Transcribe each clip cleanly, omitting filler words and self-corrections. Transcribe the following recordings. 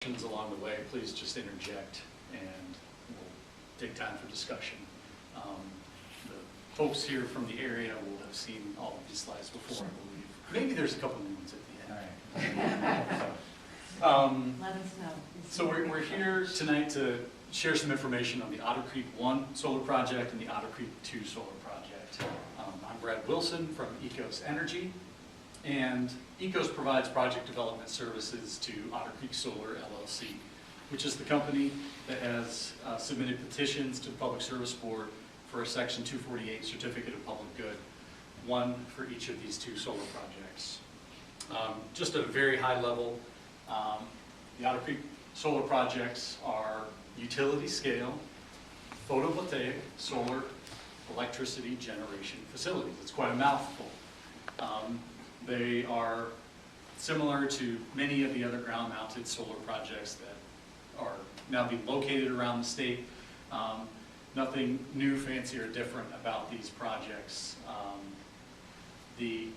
Along the way, please just interject and we'll take time for discussion. The folks here from the area will have seen all of these slides before, I believe. Maybe there's a couple new ones at the end. Let us know. So we're here tonight to share some information on the Otter Creek 1 solar project and the Otter Creek 2 solar project. I'm Brad Wilson from Ecos Energy. And Ecos provides project development services to Otter Creek Solar LLC, which is the company that has submitted petitions to the Public Service Board for a Section 248 Certificate of Public Good, one for each of these two solar projects. Just at a very high level, the Otter Creek solar projects are utility scale, photovoltaic solar electricity generation facilities. It's quite a mouthful. They are similar to many of the other ground-mounted solar projects that are now being located around the state. Nothing new, fancy, or different about these projects. The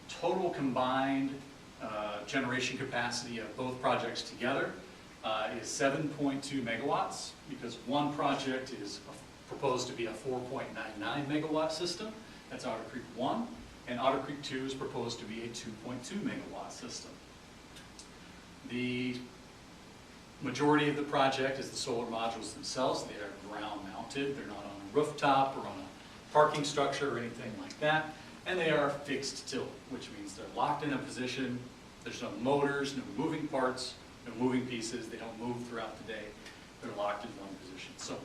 total combined generation capacity of both projects together is 7.2 megawatts, because one project is proposed to be a 4.99 megawatt system. That's Otter Creek 1. And Otter Creek 2 is proposed to be a 2.2 megawatt system. The majority of the project is the solar modules themselves. They are ground mounted. They're not on a rooftop or on a parking structure or anything like that. And they are fixed tilt, which means they're locked in a position. There's no motors, no moving parts, no moving pieces. They don't move throughout the day. They're locked in one position. So,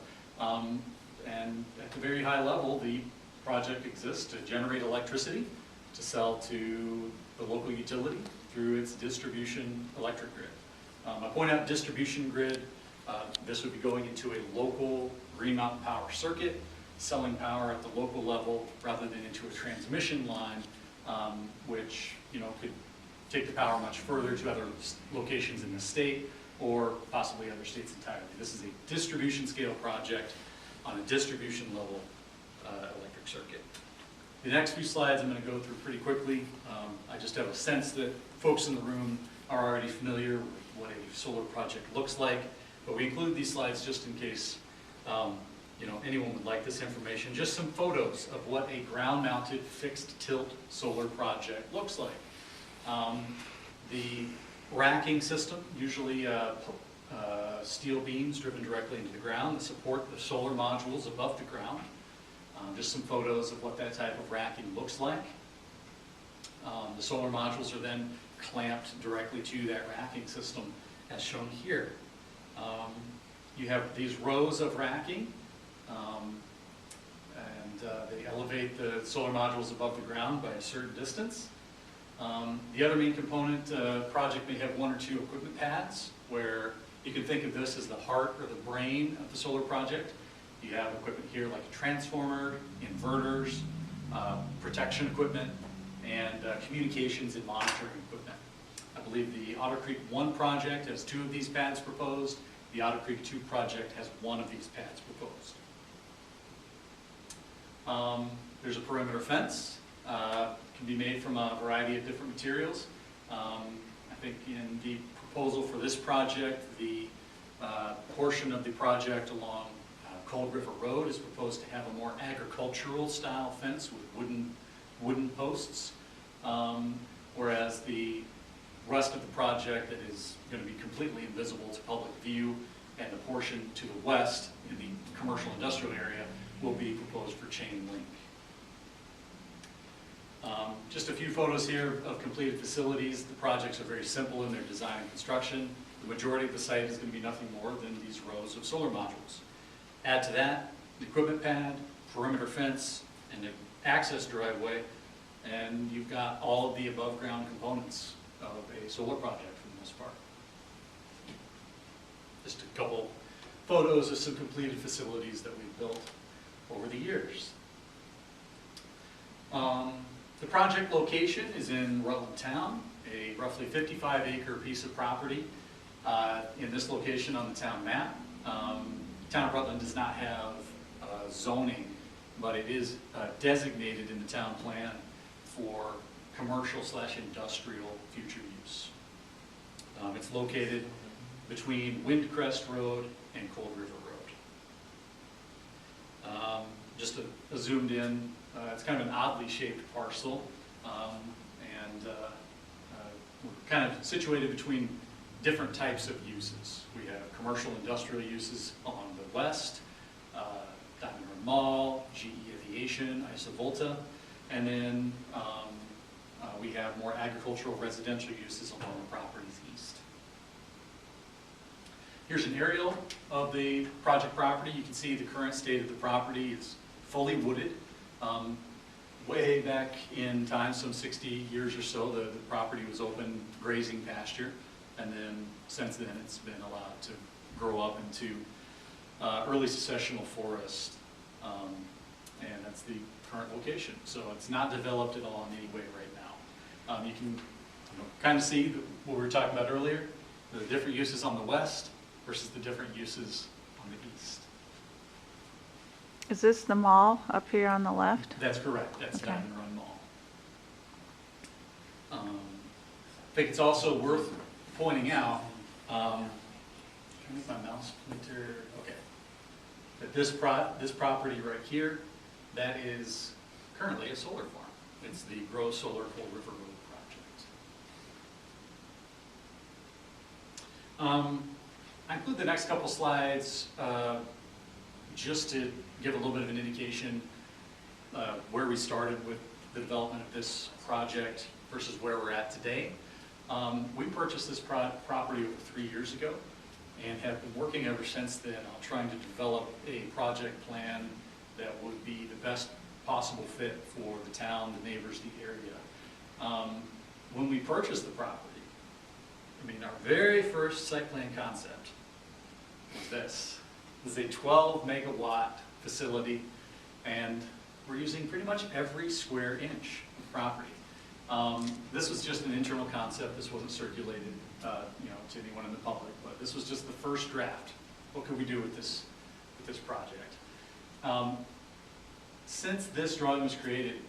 and at the very high level, the project exists to generate electricity to sell to the local utility through its distribution electric grid. I point out distribution grid, this would be going into a local Green Mountain power circuit, selling power at the local level rather than into a transmission line, which could take the power much further to other locations in the state or possibly other states entirely. This is a distribution scale project on a distribution level electric circuit. The next few slides I'm going to go through pretty quickly. I just have a sense that folks in the room are already familiar with what a solar project looks like, but we include these slides just in case anyone would like this information. Just some photos of what a ground-mounted fixed tilt solar project looks like. The racking system, usually steel beams driven directly into the ground that support the solar modules above the ground. Just some photos of what that type of racking looks like. The solar modules are then clamped directly to that racking system as shown here. You have these rows of racking and they elevate the solar modules above the ground by a certain distance. The other main component project may have one or two equipment pads where you can think of this as the heart or the brain of the solar project. You have equipment here like a transformer, inverters, protection equipment, and communications and monitoring equipment. I believe the Otter Creek 1 project has 2 of these pads proposed. The Otter Creek 2 project has 1 of these pads proposed. There's a perimeter fence. Can be made from a variety of different materials. I think in the proposal for this project, the portion of the project along Cold River Road is proposed to have a more agricultural style fence with wooden posts, whereas the rest of the project that is going to be completely invisible to public view and the portion to the west in the commercial industrial area will be proposed for chain link. Just a few photos here of completed facilities. The projects are very simple in their design and construction. The majority of the site is going to be nothing more than these rows of solar modules. Add to that the equipment pad, perimeter fence, and the access driveway, and you've got all of the above ground components of a solar project for the most part. Just a couple photos of some completed facilities that we've built over the years. The project location is in Rutland Town, a roughly 55-acre piece of property in this location on the town map. Town of Rutland does not have zoning, but it is designated in the town plan for commercial/industrial future use. It's located between Windcrest Road and Cold River Road. Just a zoomed in, it's kind of an oddly shaped parcel, and we're kind of situated between different types of uses. We have commercial industrial uses along the west, Diamond Run Mall, GE Aviation, Isovolta, and then we have more agricultural residential uses along the properties east. Here's an aerial of the project property. You can see the current state of the property is fully wooded. Way back in time, some 60 years or so, the property was open grazing pasture, and then since then it's been allowed to grow up into early successional forest, and that's the current location. So it's not developed at all in any way right now. You can kind of see what we were talking about earlier, the different uses on the west versus the different uses on the east. Is this the mall up here on the left? That's correct. That's Okay. Diamond Run Mall. I think it's also worth pointing out, can I make my mouse pointer? Okay. That this property right here, that is currently a solar farm. It's the Grow Solar Cold River Road project. I include the next couple slides just to give a little bit of an indication where we started with the development of this project versus where we're at today. We purchased this property over 3 years ago and have been working ever since then on trying to develop a project plan that would be the best possible fit for the town, the neighbors, the area. When we purchased the property, I mean, our very first site plan concept was this. This is a 12 megawatt facility, and we're using pretty much every square inch of property. This was just an internal concept. This wasn't circulated, to anyone in the public, but this was just the first draft. What could we do with this project? Since this drawing was created,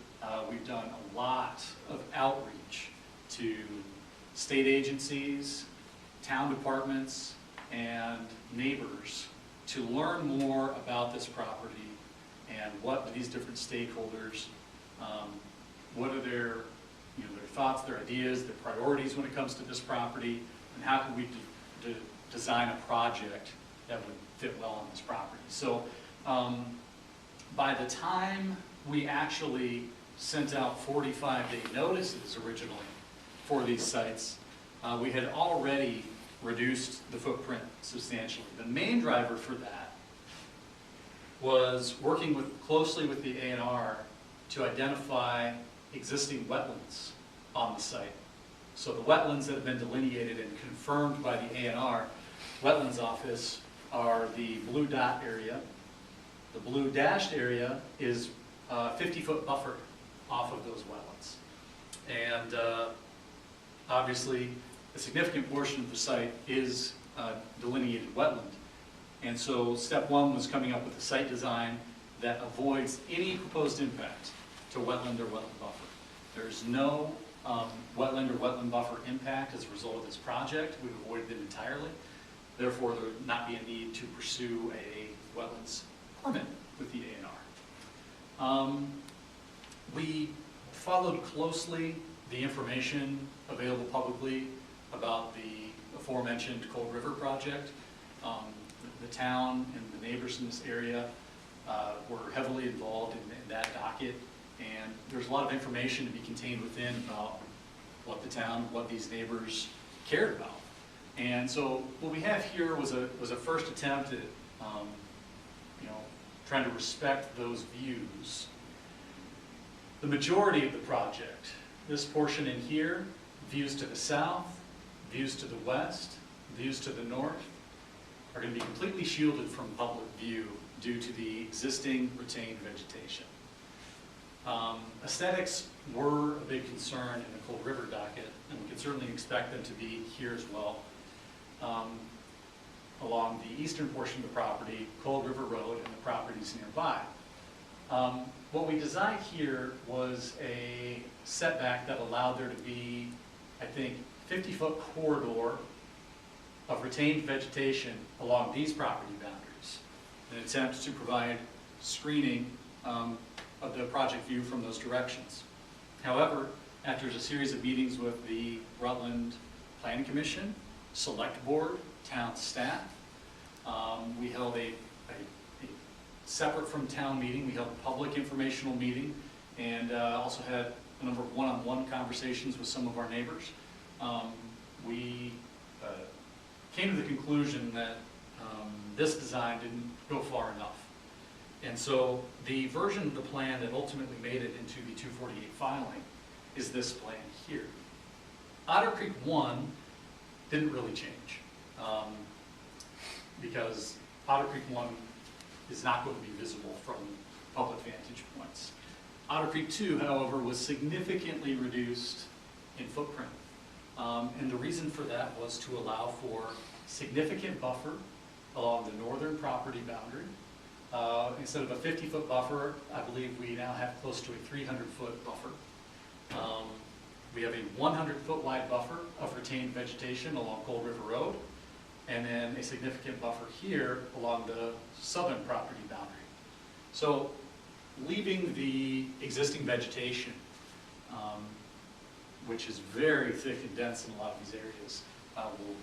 we've done a lot of outreach to state agencies, town departments, and neighbors to learn more about this property and what these different stakeholders, what are their thoughts, their ideas, their priorities when it comes to this property, and how can we design a project that would fit well on this property. So by the time we actually sent out 45-day notices originally for these sites, we had already reduced the footprint substantially. The main driver for that was working closely with the A&R to identify existing wetlands on the site. So the wetlands that have been delineated and confirmed by the A&R Wetlands Office are the blue dot area. The blue dashed area is a 50-foot buffer off of those wetlands. And obviously, a significant portion of the site is delineated wetland. And so step one was coming up with a site design that avoids any proposed impact to wetland or wetland buffer. There's no wetland or wetland buffer impact as a result of this project. We've avoided it entirely. Therefore, there would not be a need to pursue a wetlands permit with the A&R. We followed closely the information available publicly about the aforementioned Cold River project. The town and the neighbors in this area were heavily involved in that docket, and there's a lot of information to be contained within about what the town, what these neighbors cared about. And so what we have here was a first attempt at trying to respect those views. The majority of the project, this portion in here, views to the south, views to the west, views to the north, are going to be completely shielded from public view due to the existing retained vegetation. Aesthetics were a big concern in the Cold River docket, and we can certainly expect them to be here as well. Along the eastern portion of the property, Cold River Road, and the properties nearby. What we designed here was a setback that allowed there to be, I think, 50-foot corridor of retained vegetation along these property boundaries in an attempt to provide screening of the project view from those directions. However, after a series of meetings with the Rutland Planning Commission, Select Board, town staff, we held a separate from town meeting, we held a public informational meeting, and also had a number of one-on-one conversations with some of our neighbors. We came to the conclusion that this design didn't go far enough. And so the version of the plan that ultimately made it into the 248 filing is this plan here. Otter Creek 1 didn't really change because Otter Creek 1 is not going to be visible from public vantage points. Otter Creek 2, however, was significantly reduced in footprint. And the reason for that was to allow for significant buffer along the northern property boundary. Instead of a 50-foot buffer, I believe we now have close to a 300-foot buffer. We have a 100-foot wide buffer of retained vegetation along Cold River Road, and then a significant buffer here along the southern property boundary. So leaving the existing vegetation, which is very thick and dense in a lot of these areas, will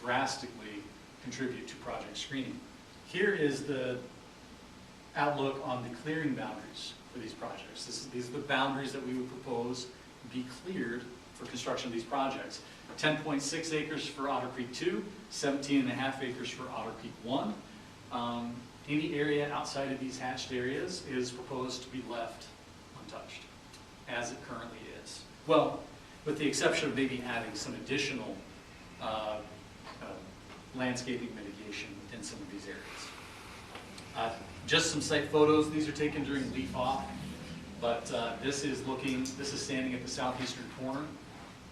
drastically contribute to project screening. Here is the outlook on the clearing boundaries for these projects. These are the boundaries that we would propose be cleared for construction of these projects. 10.6 acres for Otter Creek 2, 17.5 acres for Otter Creek 1. Any area outside of these hatched areas is proposed to be left untouched, as it currently is. Well, with the exception of maybe adding some additional landscaping mitigation within some of these areas. Just some site photos. These are taken during leaf off, but this is standing at the southeastern corner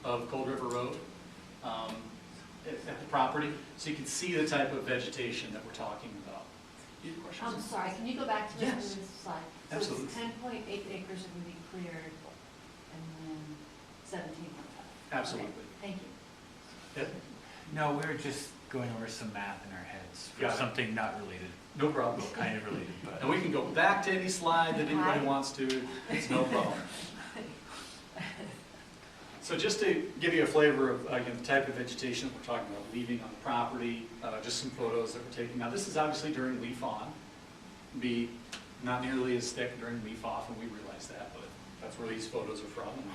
of Cold River Road at the property, so you can see the type of vegetation that we're talking about. You have questions? I'm sorry, can you go back to Yes. this slide? Absolutely. So it's 10.8 acres that would be cleared, and then 17.5. Absolutely. Okay, thank you. Yeah, No, we were just going over some math in our heads for Got it. something not related, no problem. well, kind of related, but. And we can go back to any slide that anybody Hi. wants to. It's no problem. So just to give you a flavor of, again, the type of vegetation that we're talking about leaving on the property, just some photos that we're taking. Now, this is obviously during leaf on. Be not nearly as thick during leaf off, and we realize that, but that's where these photos are from. And,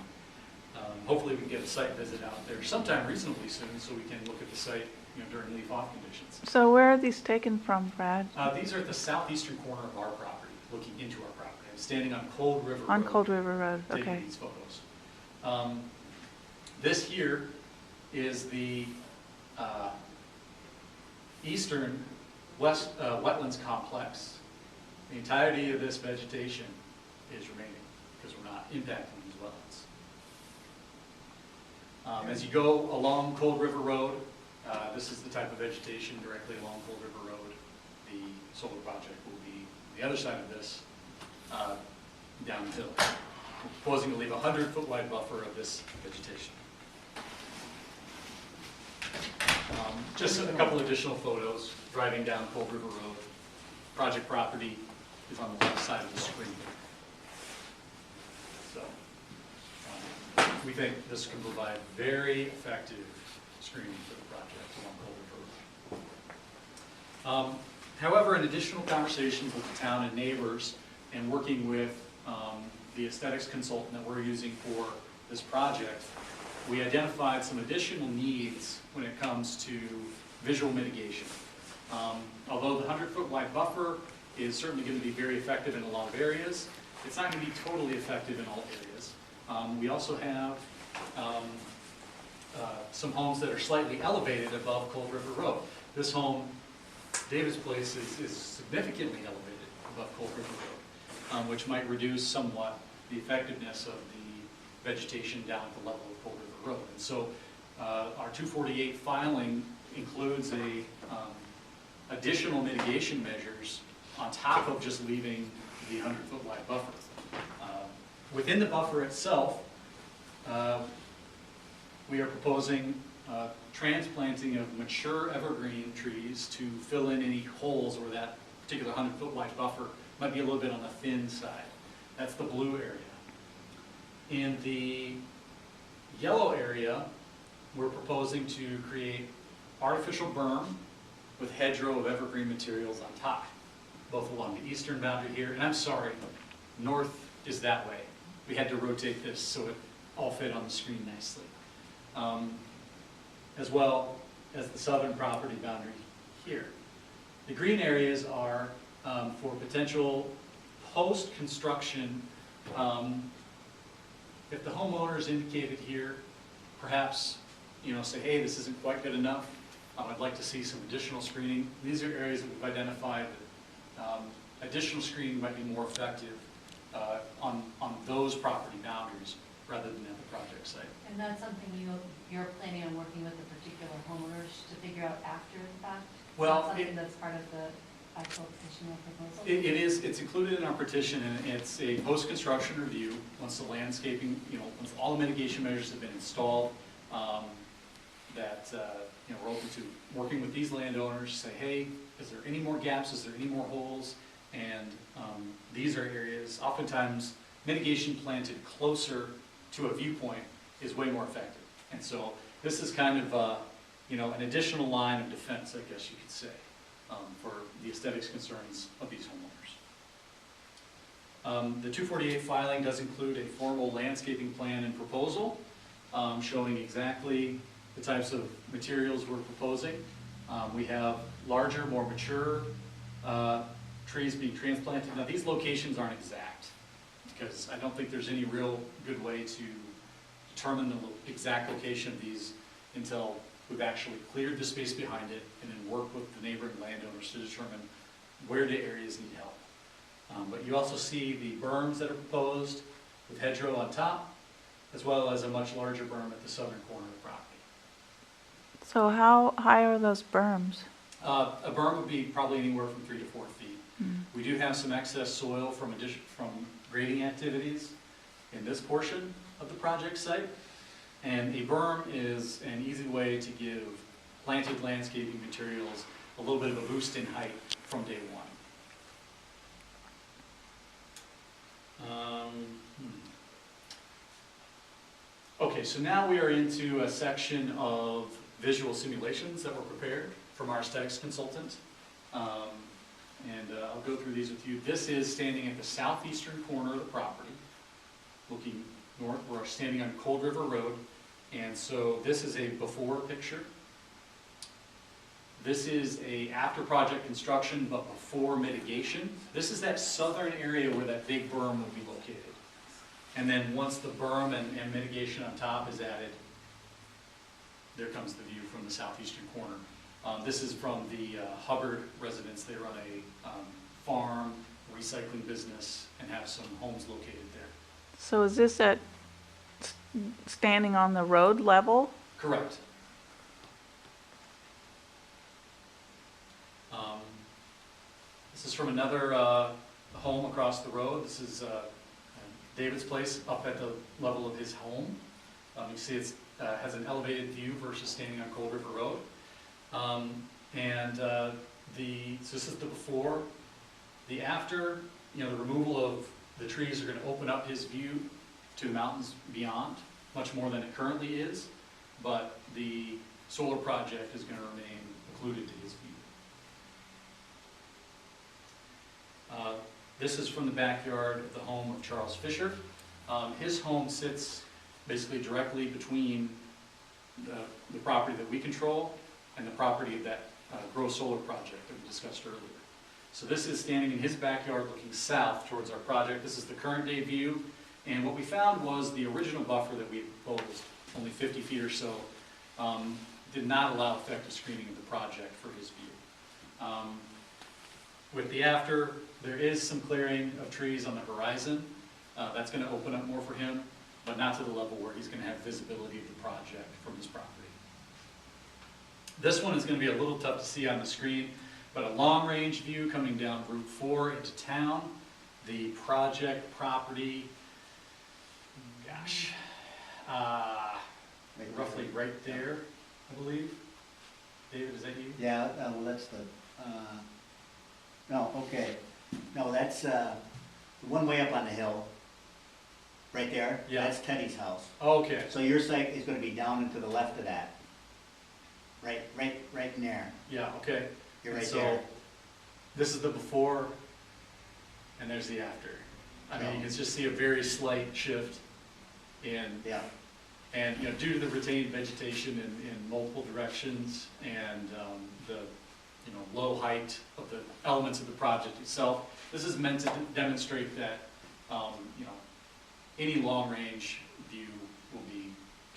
hopefully we can get a site visit out there sometime reasonably soon so we can look at the site, during leaf off conditions. So where are these taken from, Brad? These are at the southeastern corner of our property, looking into our property. I'm standing on Cold River Road. On Cold River Road, Taking okay. these photos. This here is the eastern wetlands complex. The entirety of this vegetation is remaining because we're not impacting these wetlands. As you go along Cold River Road, this is the type of vegetation directly along Cold River Road. The solar project will be on the other side of this, downhill. We're proposing to leave a 100-foot wide buffer of this vegetation. Just a couple additional photos driving down Cold River Road. Project property is on the left side of the screen. So we think this can provide very effective screening for the project along Cold River Road. However, in additional conversations with the town and neighbors and working with the aesthetics consultant that we're using for this project, we identified some additional needs when it comes to visual mitigation. Although the 100-foot wide buffer is certainly going to be very effective in a lot of areas, it's not going to be totally effective in all areas. We also have some homes that are slightly elevated above Cold River Road. This home, David's Place, is significantly elevated above Cold River Road, which might reduce somewhat the effectiveness of the vegetation down at the level of Cold River Road. And so our 248 filing includes additional mitigation measures on top of just leaving the 100-foot wide buffer. Within the buffer itself, we are proposing transplanting of mature evergreen trees to fill in any holes where that particular 100-foot wide buffer might be a little bit on the thin side. That's the blue area. In the yellow area, we're proposing to create artificial berm with hedgerow of evergreen materials on top, both along the eastern boundary here, and I'm sorry, north is that way. We had to rotate this so it all fit on the screen nicely. As well as the southern property boundary here. The green areas are for potential post-construction. If the homeowners indicated here, perhaps, say, hey, this isn't quite good enough, I'd like to see some additional screening. These are areas that we've identified that additional screening might be more effective on those property boundaries rather than at the project site. And that's something you're planning on working with the particular homeowners to figure out after the fact? Well, Is that something that's part of the actual petition or proposal? It is, it's included in our petition, and it's a post-construction review, once the landscaping, once all the mitigation measures have been installed, that, we're open to working with these landowners, say, hey, is there any more gaps, is there any more holes? And these are areas, oftentimes, mitigation planted closer to a viewpoint is way more effective. And so this is kind of, an additional line of defense, I guess you could say, for the aesthetics concerns of these homeowners. The 248 filing does include a formal landscaping plan and proposal showing exactly the types of materials we're proposing. We have larger, more mature trees being transplanted. Now these locations aren't exact because I don't think there's any real good way to determine the exact location of these until we've actually cleared the space behind it and then work with the neighboring landowners to determine where the areas need help. But you also see the berms that are proposed with hedgerow on top, as well as a much larger berm at the southern corner of the property. So how high are those berms? A berm would be probably anywhere from 3 to 4 feet. Mm. We do have some excess soil from grading activities in this portion of the project site. And a berm is an easy way to give planted landscaping materials a little bit of a boost in height from day one. Okay, so now we are into a section of visual simulations that were prepared from our aesthetics consultant. I'll go through these with you. This is standing at the southeastern corner of the property, looking north. We're standing on Cold River Road. And so this is a before picture. This is a after project construction, but before mitigation. This is that southern area where that big berm will be located. And then once the berm and mitigation on top is added, there comes the view from the southeastern corner. This is from the Hubbard residence. They run a farm, recycling business, and have some homes located there. So is this at standing on the road level? Correct. This is from another home across the road. This is David's place up at the level of his home. You see it has an elevated view versus standing on Cold River Road. So this is the before. The after, the removal of the trees are going to open up his view to the mountains beyond, much more than it currently is, but the solar project is going to remain included to his view. This is from the backyard of the home of Charles Fisher. His home sits basically directly between the property that we control and the property of that Grow Solar project that we discussed earlier. So this is standing in his backyard looking south towards our project. This is the current day view. And what we found was the original buffer that we proposed, only 50 feet or so, did not allow effective screening of the project for his view. With the after, there is some clearing of trees on the horizon. That's going to open up more for him, but not to the level where he's going to have visibility of the project from his property. This one is going to be a little tough to see on the screen, but a long-range view coming down Route 4 into town. The project property, roughly right there. I believe. David, is that you? Yeah, well, that's the, no, okay. No, that's, the one way up on the hill, right there. Yeah. That's Teddy's house. Okay, So your site is gonna be down and to the left of that. Right in there. yeah, okay. You're And right so, there. this is the before, and there's the after. I mean, you can just see a very slight shift in, Yeah, and, you know, due to the retained vegetation in multiple directions and the, you know, low height of the elements of the project itself, this is meant to demonstrate that, you know, any long-range view will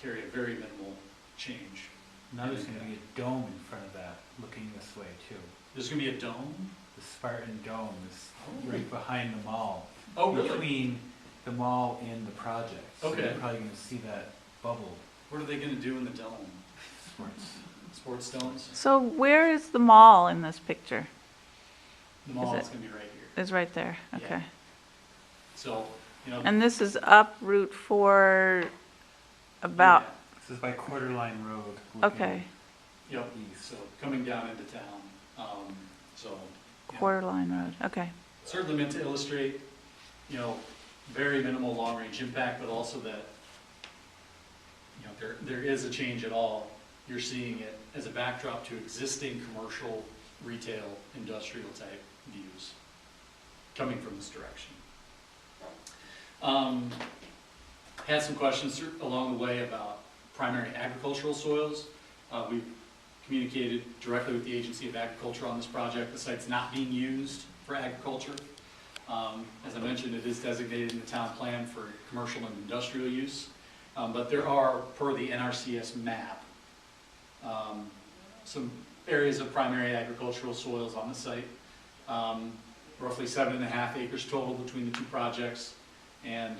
carry a very minimal change. Now there's gonna be a dome in front of that, looking this way too. There's gonna be a dome? The Spartan Dome is Oh. right behind the mall. Oh, really? Between the mall and the project. So Okay. you're probably gonna see that bubble. What are they gonna do in the dome? Sports. Sports domes? So where is the mall in this picture? The mall it- is gonna be right here. It's right there, Yeah. okay. So, you know. And this is up Route 4 about, This is by Quarter Line Road. okay, Yeah, yep, East. so coming down into town, so. yeah. Quarter Line Road, okay. Certainly meant to illustrate, you know, very minimal long-range impact, but also that, you know, there is a change at all. You're seeing it as a backdrop to existing commercial, retail, industrial type views coming from this direction. Had some questions along the way about primary agricultural soils. We've communicated directly with the Agency of Agriculture on this project. The site's not being used for agriculture. As I mentioned, it is designated in the town plan for commercial and industrial use. But there are, per the NRCS map, some areas of primary agricultural soils on the site. Roughly 7.5 acres total between the two projects. And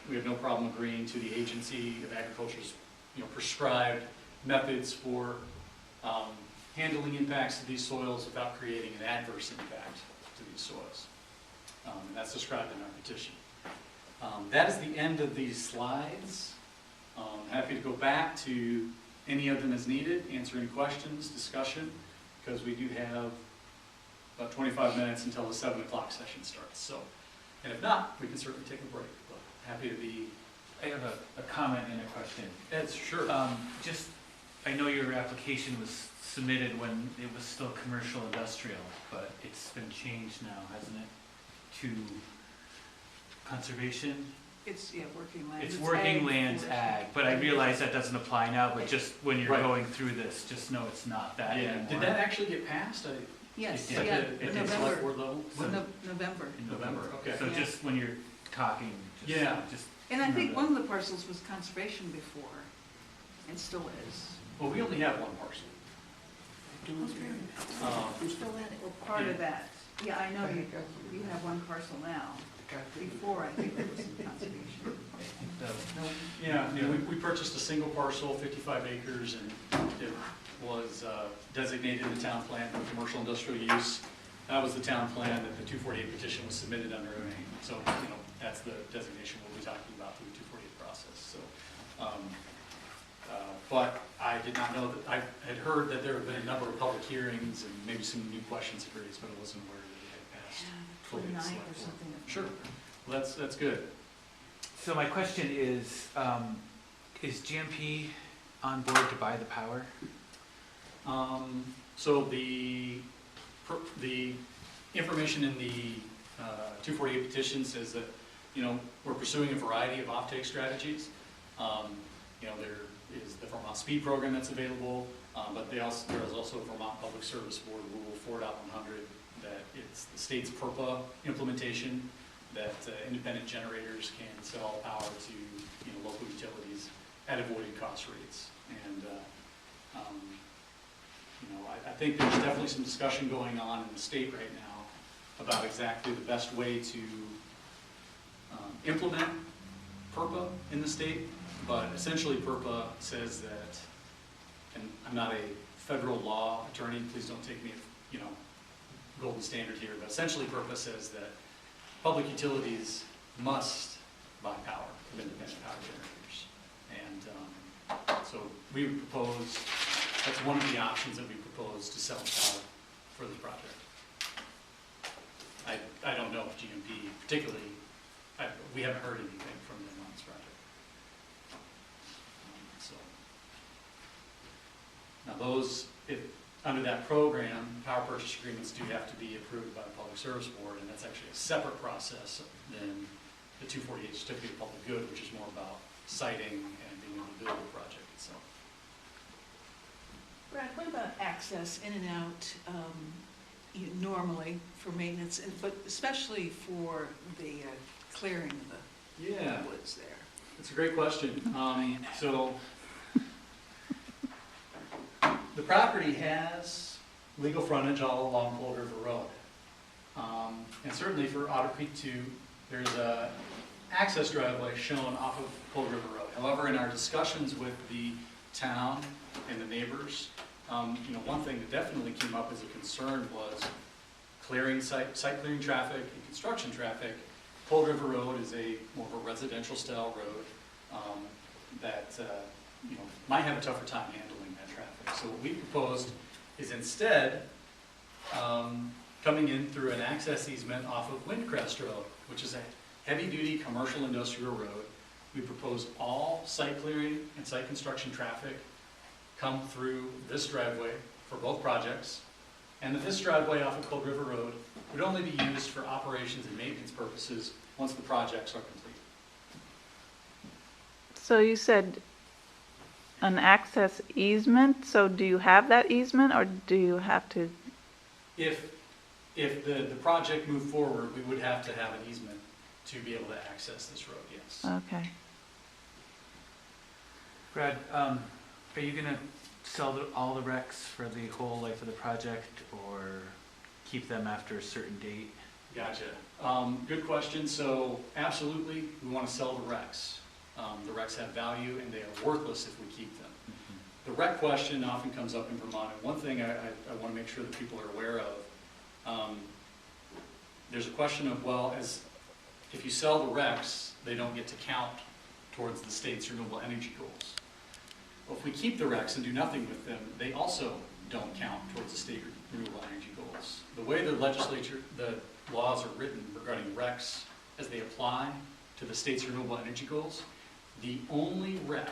we have no problem agreeing to the Agency of Agriculture's, you know, prescribed methods for handling impacts to these soils without creating an adverse impact to these soils. And that's described in our petition. That is the end of these slides. Happy to go back to any of them as needed, answer any questions, discussion, because we do have about 25 minutes until the 7 o'clock session starts. So, and if not, we can certainly take a break, but happy to be. I have a comment and a question. Ed, sure. Just, I know your application was submitted when it was still commercial industrial, but it's been changed now, hasn't it, to conservation? It's, yeah, working lands. It's working ag lands forest. ag, but I realize that doesn't apply now, but just when you're Right. going through this, just know it's not that Yeah, anymore. did that actually get passed? Yes, It At did. yeah, the- at the select November, board level? November. In November, okay. So Yeah. just when you're talking, just, Yeah. just. And I think remember one of the parcels was conservation before, and still is. Well, we only have one parcel. Still in it. Well, part Yeah. of that, yeah, I know you have one parcel now. Before, I think there was some conservation. that. Yeah, we purchased a single parcel, 55 acres, and it was designated in the town plan for commercial industrial use. That was the town plan that the 248 petition was submitted under. So, you know, that's the designation we'll be talking about through the 248 process. So, but I did not know that, I had heard that there had been a number of public hearings and maybe some new questions had raised, but I wasn't aware that it had passed. fully at the 29 select or board. something. Sure, well, that's good. So my question is GMP on board to buy the power? So the information in the 248 petition says that, you know, we're pursuing a variety of offtake strategies. You know, there is the Vermont Speed Program that's available, but there is also Vermont Public Service Board Rule 4.100 that it's the state's PURPA implementation that independent generators can sell power to, you know, local utilities at avoided cost rates. And you know, I think there's definitely some discussion going on in the state right now about exactly the best way to implement PURPA in the state. But essentially PURPA says that, and I'm not a federal law attorney, please don't take me, you know, golden standard here, but essentially PURPA says that public utilities must buy power from independent power generators. And so we would propose That's one of the options that we propose to sell power for this project. I don't know if GMP particularly, we haven't heard anything from them on this project. So, now those, if, under that program, power purchase agreements do have to be approved by the Public Service Board, and that's actually a separate process than the 248 Certificate of Public Good, which is more about siting and being able to build the project itself. Brad, what about access in and out, normally for maintenance, but especially for the clearing of Yeah, the woods there? that's a great question. So the property has legal frontage all along Cold River Road. And certainly for Otter Creek 2, there's a access driveway shown off of Cold River Road. However, in our discussions with the town and the neighbors, one thing that definitely came up as a concern was clearing site clearing traffic and construction traffic. Cold River Road is more of a residential style road that might have a tougher time handling that traffic. So what we proposed is instead coming in through an access easement off of Windcrest Road, which is a heavy-duty commercial industrial road. We propose all site clearing and site construction traffic come through this driveway for both projects, and that this driveway off of Cold River Road would only be used for operations and maintenance purposes once the projects are complete. So you said an access easement, so do you have that easement, or do you have to? If the project moved forward, we would have to have an easement to be able to access this road, yes. Okay. Brad, are you gonna sell all the wrecks for the whole life of the project, or keep them after a certain date? Gotcha. Good question. So absolutely, we want to sell the wrecks. The wrecks have value and they are worthless if we keep them. The wreck question often comes up in Vermont, and one thing I want to make sure that people are aware of, there's a question of, well, if you sell the wrecks, they don't get to count towards the state's renewable energy goals. Well, if we keep the wrecks and do nothing with them, they also don't count towards the state renewable energy goals. The way the laws are written regarding RECs as they apply to the state's renewable energy goals, the only REC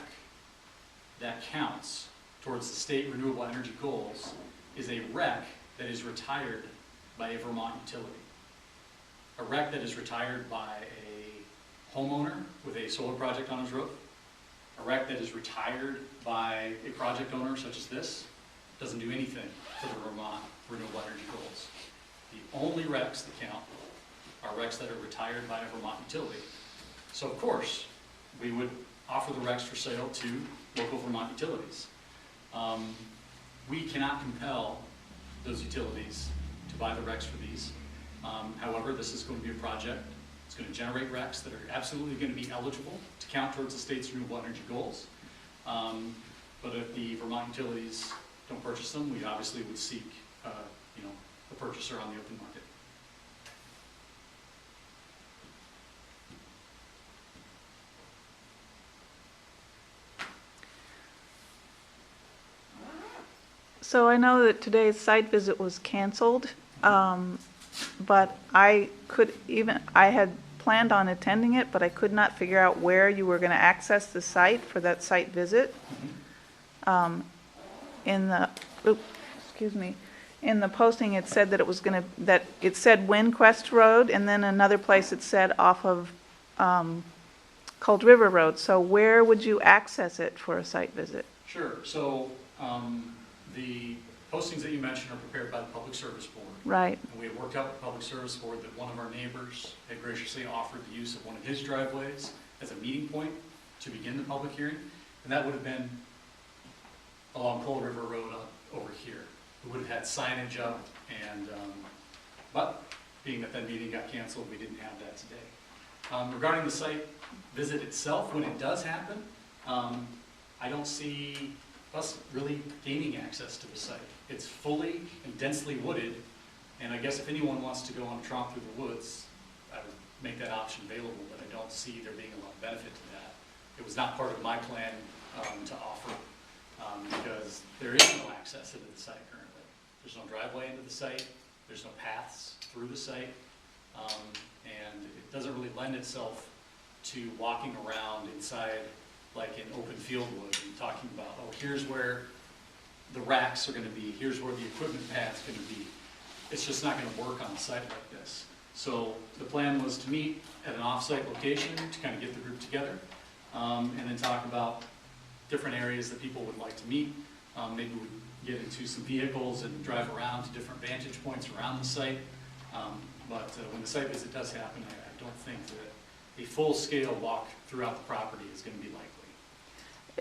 that counts towards the state renewable energy goals is a REC that is retired by a Vermont utility. A REC that is retired by a homeowner with a solar project on his roof, a REC that is retired by a project owner such as this, doesn't do anything for the Vermont renewable energy goals. The only RECs that count are RECs that are retired by a Vermont utility. So of course, we would offer the RECs for sale to local Vermont utilities. We cannot compel those utilities to buy the RECs for these. However, this is going to be a project. It's going to generate RECs that are absolutely going to be eligible to count towards the state's renewable energy goals. But if the Vermont utilities don't purchase them, we obviously would seek a purchaser on the open market. So I know that today's site visit was canceled, but I had planned on attending it, but I could not figure out where you were going to access the site for that site visit. In the posting, it said that it said Windcrest Road, and then another place it said off of Cold River Road. So where would you access it for a site visit? Sure. So the postings that you mentioned are prepared by the Public Service Board. Right. And we had worked out with the Public Service Board that one of our neighbors had graciously offered the use of one of his driveways as a meeting point to begin the public hearing. And that would have been along Cold River Road over here. We would have had signage up, and but being that meeting got canceled, we didn't have that today. Regarding the site visit itself, when it does happen, I don't see us really gaining access to the site. It's fully and densely wooded, and I guess if anyone wants to go on a tromp through the woods, I would make that option available, but I don't see there being a lot of benefit to that. It was not part of my plan to offer because there is no access into the site currently. There's no driveway into the site, there's no paths through the site, and it doesn't really lend itself to walking around inside like an open field would, and talking about, oh, here's where the racks are gonna be, here's where the equipment pad's gonna be. It's just not gonna work on a site like this. So the plan was to meet at an off-site location to kind of get the group together, and then talk about different areas that people would like to meet. Maybe we get into some vehicles and drive around to different vantage points around the site. But when the site visit does happen, I don't think that a full-scale walk throughout the property is going to be likely.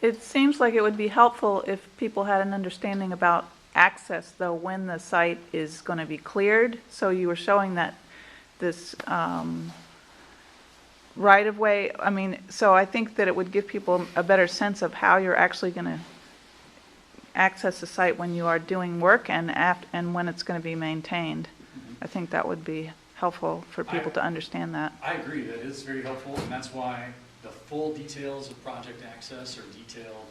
It seems like it would be helpful if people had an understanding about access, though, when the site is going to be cleared. So you were showing that this right-of-way, I mean, so I think that it would give people a better sense of how you're actually going to access the site when you are doing work and when it's going to be maintained. I think that would be helpful for people to understand that. I agree, that is very helpful, and that's why the full details of project access are detailed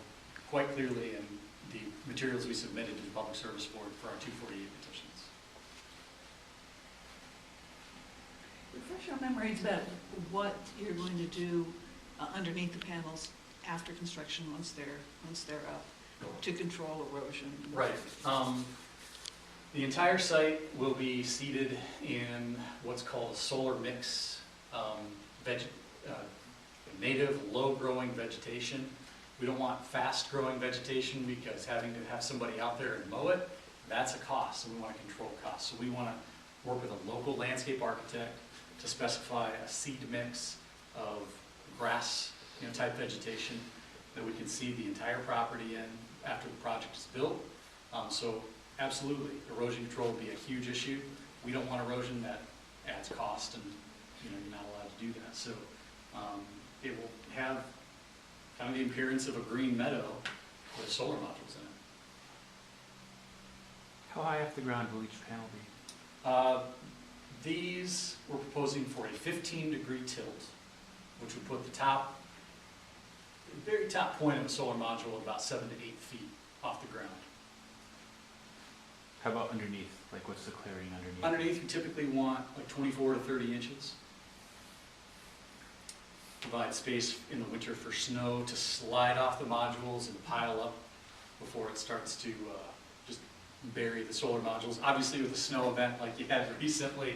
quite clearly in the materials we submitted to the Public Service Board for our 248 petitions. Refresh our memories about what you're going to do underneath the panels after construction, once they're up, to control erosion. Right. The entire site will be seeded in what's called a solar mix, native low-growing vegetation. We don't want fast-growing vegetation because having to have somebody out there and mow it, that's a cost, and we want to control costs. So we want to work with a local landscape architect to specify a seed mix of grass, type vegetation that we can seed the entire property in after the project is built. So absolutely, erosion control will be a huge issue. We don't want erosion. That adds cost, and you're not allowed to do that. So it will have kind of the appearance of a green meadow with solar modules in it. How high off the ground will each panel be? These we're proposing for a 15-degree tilt, which would put the very top point of a solar module at about 7 to 8 feet off the ground. How about underneath? Like, what's the clearing underneath? Underneath, we typically want like 24 to 30 inches. Provide space in the winter for snow to slide off the modules and pile up before it starts to just bury the solar modules. Obviously, with a snow event like you had recently,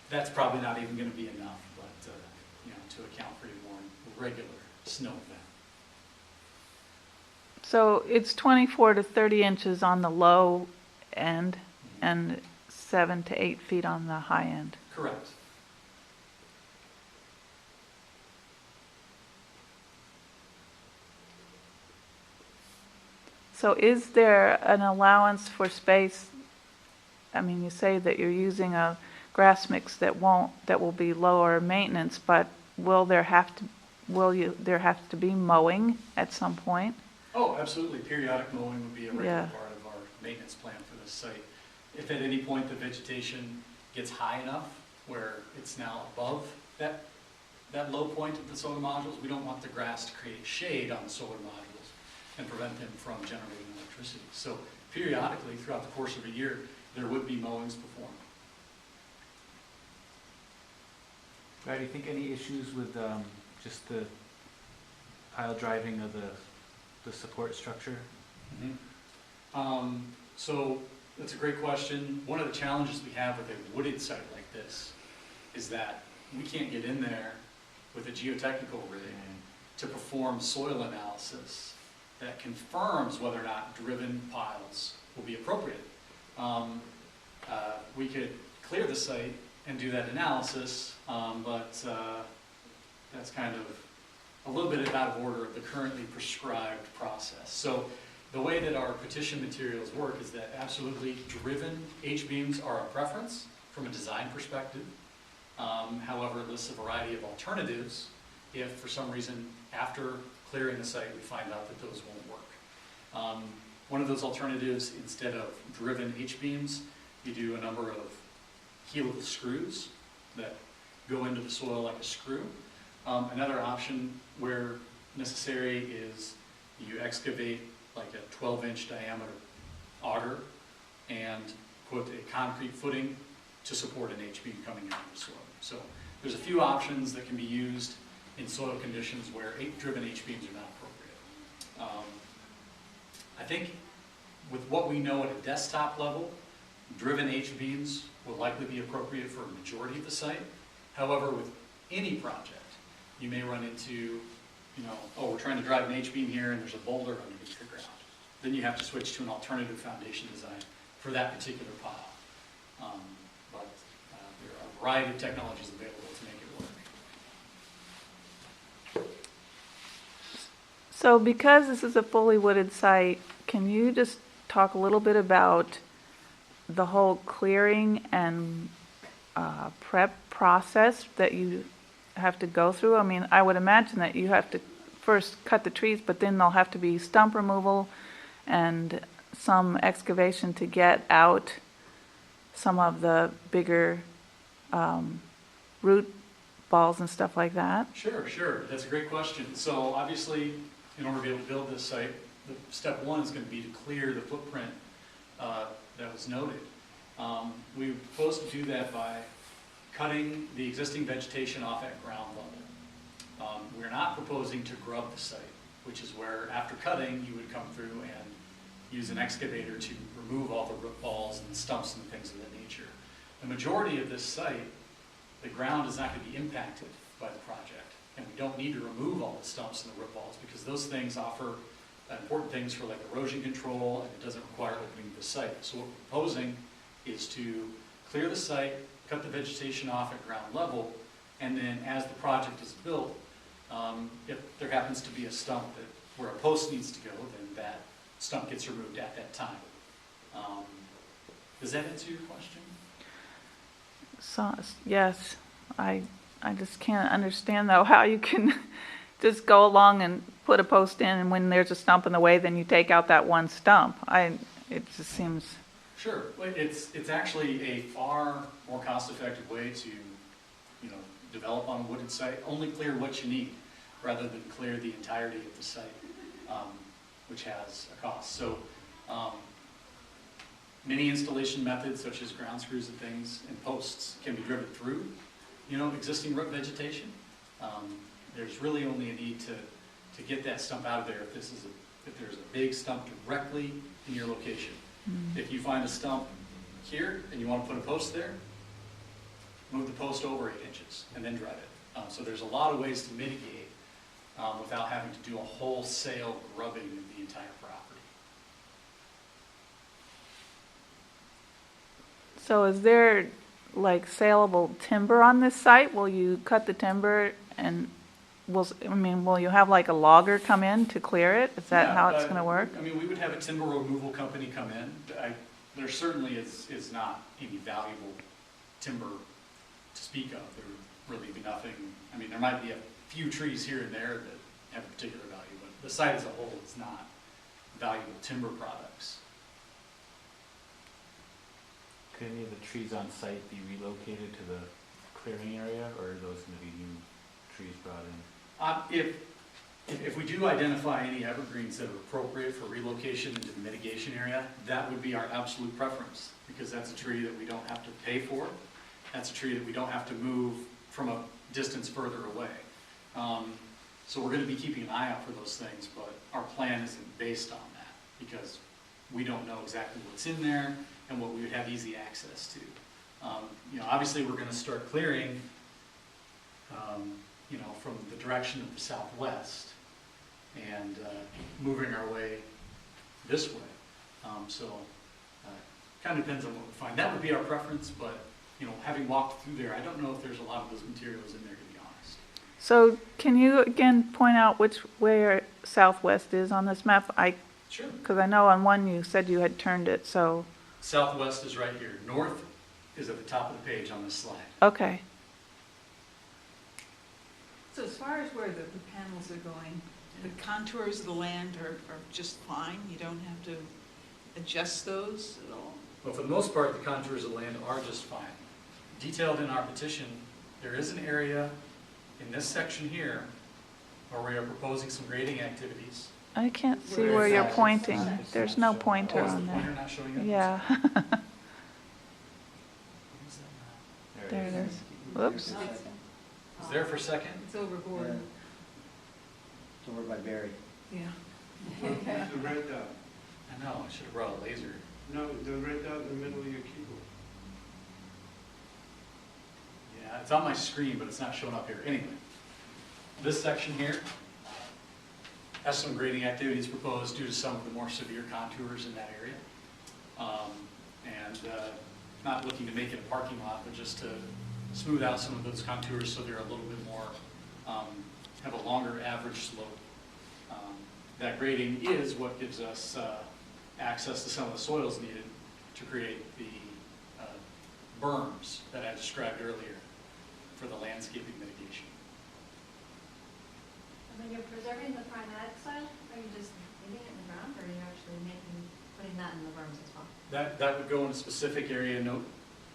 that's probably not even going to be enough, but to account for a more regular snow event. So it's 24 to 30 inches on the low end and 7 to 8 feet on the high end. Correct. So is there an allowance for space? I mean, you say that you're using a grass mix that will be lower maintenance, but will there have to be mowing at some point? Oh, absolutely. Periodic mowing would be a regular Yeah. part of our maintenance plan for this site. If at any point the vegetation gets high enough where it's now above that low point of the solar modules, we don't want the grass to create shade on the solar modules and prevent them from generating electricity. So periodically, throughout the course of a year, there would be mowings performed. Brad, do you think any issues with just the pile driving of the support structure? So that's a great question. One of the challenges we have with a wooded site like this is that we can't get in there with a geotechnical rig to perform soil analysis that confirms whether or not driven piles will be appropriate. We could clear the site and do that analysis, but that's kind of a little bit out of order of the currently prescribed process. So the way that our petition materials work is that absolutely driven H-beams are a preference from a design perspective. However, it lists a variety of alternatives if for some reason after clearing the site we find out that those won't work. One of those alternatives, instead of driven H-beams, you do a number of helical screws that go into the soil like a screw. Another option where necessary is you excavate like a 12-inch diameter Otter and put a concrete footing to support an H-beam coming out of the soil. So there's a few options that can be used in soil conditions where driven H-beams are not appropriate. I think with what we know at a desktop level, driven H-beams will likely be appropriate for a majority of the site. However, with any project, you may run into, you know, oh, we're trying to drive an H-beam here and there's a boulder underneath the ground. Then you have to switch to an alternative foundation design for that particular pile. But there are a variety of technologies available to make it work. So because this is a fully wooded site, can you just talk a little bit about the whole clearing and prep process that you have to go through? I mean, I would imagine that you have to first cut the trees, but then there'll have to be stump removal and some excavation to get out some of the bigger root balls and stuff like that. Sure. That's a great question. So obviously, in order to be able to build this site, step one is going to be to clear the footprint that was noted. We propose to do that by cutting the existing vegetation off at ground level. We're not proposing to grub the site, which is where after cutting you would come through and use an excavator to remove all the root balls and stumps and things of that nature. The majority of this site, the ground is not going to be impacted by the project, and we don't need to remove all the stumps and the root balls because those things offer important things for like erosion control, and it doesn't require opening the site. So what we're proposing is to clear the site, cut the vegetation off at ground level, and then as the project is built, if there happens to be a stump where a post needs to go, then that stump gets removed at that time. Does that answer your question? So, yes, I just can't understand though how you can just go along and put a post in, and when there's a stump in the way, then you take out that one stump. It just seems. Sure. Well, it's actually a far more cost-effective way to, you know, develop on a wooded site. Only clear what you need, rather than clear the entirety of the site, which has a cost. So, many installation methods, such as ground screws and things, and posts, can be driven through, you know, existing root vegetation. There's really only a need to get that stump out of there if there's a big stump directly in your location. If you find a stump here and you want to put a post there, move the post over 8 inches and then drive it. So there's a lot of ways to mitigate without having to do a wholesale grubbing of the entire property. So is there like saleable timber on this site? Will you cut the timber and will you have like a logger come in to clear it? Is that how it's going to work? I mean, we would have a timber removal company come in. There certainly is not any valuable timber to speak of. There would really be nothing. I mean, there might be a few trees here and there that have a particular value, but the site as a whole is not valuable timber products. Could any of the trees on site be relocated to the clearing area, or are those going to be new trees brought in? If we do identify any evergreens that are appropriate for relocation into the mitigation area, that would be our absolute preference, because that's a tree that we don't have to pay for. That's a tree that we don't have to move from a distance further away. So we're going to be keeping an eye out for those things, but our plan isn't based on that, because we don't know exactly what's in there and what we would have easy access to. You know, obviously we're going to start clearing you know, from the direction of the southwest and moving our way this way. Kind of depends on what we find. That would be our preference, but you know, having walked through there, I don't know if there's a lot of those materials in there, to be honest. So can you again point out where southwest is on this map? Sure. Because I know on one you said you had turned it, so. Southwest is right here. North is at the top of the page on this slide. Okay. So as far as where the panels are going, the contours of the land are just fine? You don't have to adjust those at all? Well, for the most part, the contours of land are just fine. Detailed in our petition, there is an area in this section here where we are proposing some grading activities I can't see where you're pointing. There's no pointer Oh, is the on pointer there. not showing up? Yeah, Where's that there it is. Whoops. Is there for a second? It's over Yeah. Gordon, It's over by Barry. yeah. The red dot. I know, I should have brought a laser. No, the red dot in the middle of your keyboard. Yeah, it's on my screen, but it's not showing up here. Anyway, this section here has some grading activities proposed due to some of the more severe contours in that area. Not looking to make it a parking lot, but just to smooth out some of those contours so they're a little bit more, have a longer average slope. That grading is what gives us access to some of the soils needed to create the berms that I described earlier for the landscaping mitigation. And when you're preserving the primatic soil, are you just leaving it in the ground, or are you actually putting that in the berms as well? That would go in a specific area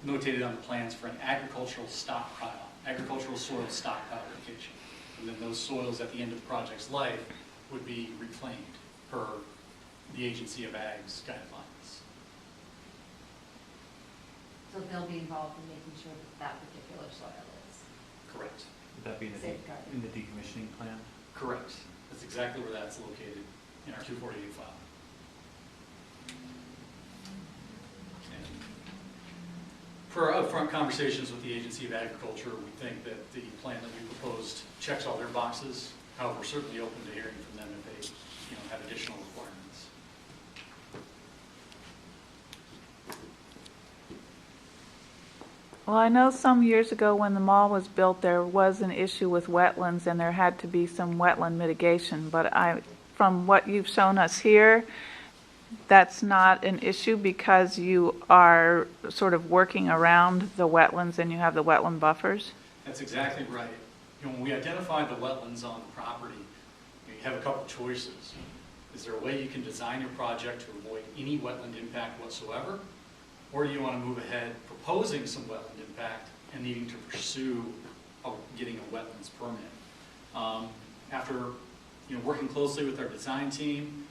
notated on the plans for an agricultural stockpile, agricultural soil stockpile location. And then those soils at the end of the project's life would be reclaimed per the Agency of Ag's guidelines. So they'll be involved in making sure that that particular soil is Correct. Would that be in safeguarded. in the decommissioning plan? Correct. That's exactly where that's located in our 248 file. And for our upfront conversations with the Agency of Agriculture, we think that the plan that we proposed checks all their boxes. However, we're certainly open to hearing from them if they, have additional requirements. Well, I know some years ago when the mall was built, there was an issue with wetlands and there had to be some wetland mitigation, but from what you've shown us here, that's not an issue because you are sort of working around the wetlands and you have the wetland buffers? That's exactly right. When we identify the wetlands on the property, you have a couple choices. Is there a way you can design your project to avoid any wetland impact whatsoever? Or do you want to move ahead proposing some wetland impact and needing to pursue getting a wetlands permit? After working closely with our design team,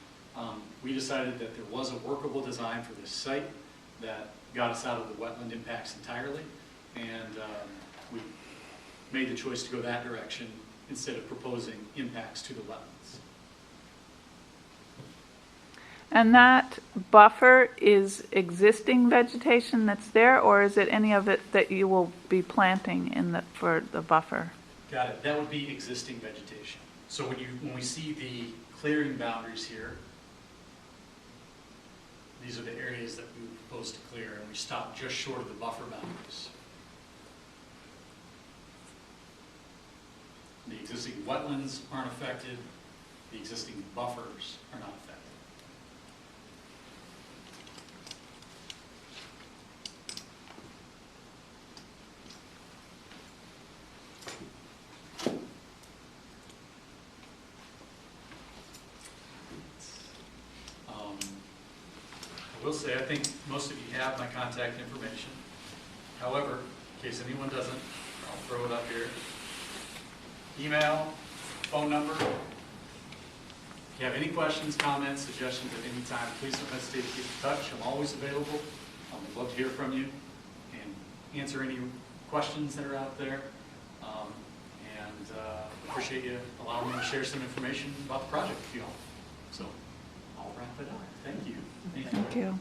we decided that there was a workable design for this site that got us out of the wetland impacts entirely, and we made the choice to go that direction instead of proposing impacts to the wetlands. And that buffer is existing vegetation that's there, or is it any of it that you will be planting for the buffer? Got it. That would be existing vegetation. So when we see the clearing boundaries here, these are the areas that we propose to clear, and we stop just short of the buffer boundaries. The existing wetlands aren't affected. The existing buffers are not affected. I will say, I think most of you have my contact information. However, in case anyone doesn't, I'll throw it up here. Email, phone number. If you have any questions, comments, suggestions at any time, please don't hesitate to get in touch. I'm always available. I'd love to hear from you and answer any questions that are out there. Appreciate you allowing me to share some information about the project with you all. So I'll wrap it up. Thank you. Thank you.